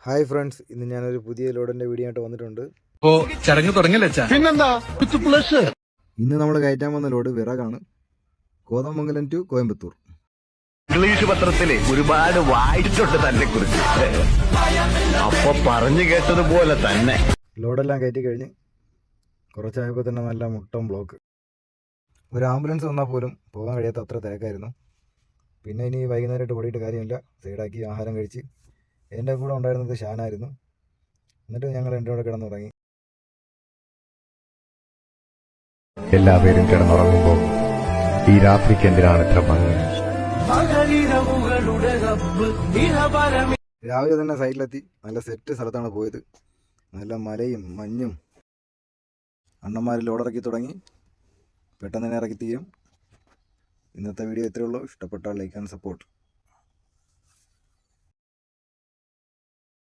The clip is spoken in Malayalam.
ഹായ് ഫ്രണ്ട്സ്, ഇന്ന് ഞാനൊരു പുതിയ ലോഡിന്റെ വീഡിയോ ആയിട്ട് വന്നിട്ടുണ്ട്. ചടങ്ങ് തുടങ്ങല്ലേ? പിന്നെന്താ ഇന്ന് നമ്മൾ കയറ്റാൻ വന്ന ലോഡ് വിറകാണ്. കോതമംഗലം ടു കോയമ്പത്തൂർ. ഇംഗ്ലീഷ് പത്രത്തിലെ ഒരുപാട് വായിച്ചിട്ടുണ്ട് തന്നെ കുറിച്ച്. അപ്പൊ പറഞ്ഞു കേട്ടതുപോലെ തന്നെ ലോഡെല്ലാം കയറ്റി കഴിഞ്ഞ് കുറച്ചായപ്പോൾ തന്നെ നല്ല മുട്ടം ബ്ലോക്ക്. ഒരു ആംബുലൻസ് വന്നാൽ പോലും പോകാൻ കഴിയാത്ത അത്ര തിരക്കായിരുന്നു. പിന്നെ ഇനി വൈകുന്നേരമായിട്ട് ഓടിയിട്ട് കാര്യമില്ല, സൈഡാക്കി ആഹാരം കഴിച്ച്. എൻ്റെ കൂടെ ഉണ്ടായിരുന്നത് ഷാനായിരുന്നു. എന്നിട്ട് ഞങ്ങൾ എൻ്റെ കൂടെ കിടന്നുറങ്ങി. എല്ലാവരും കിടന്നുറങ്ങുമ്പോൾ ഈ രാത്രിക്ക് എന്തിനാണ് ഇത്ര ഭംഗി? രാവിലെ തന്നെ സൈഡിലെത്തി. നല്ല സെറ്റ് സ്ഥലത്താണ് പോയത്. നല്ല മലയും മഞ്ഞും. അണ്ണന്മാർ ലോഡിറക്കി തുടങ്ങി. പെട്ടെന്ന് തന്നെ ഇറക്കി തീരും. ഇന്നത്തെ വീഡിയോ ഇത്രയേ ഉള്ളൂ. ഇഷ്ടപ്പെട്ടാൽ ലൈക്ക് ആൻഡ് സപ്പോർട്ട്.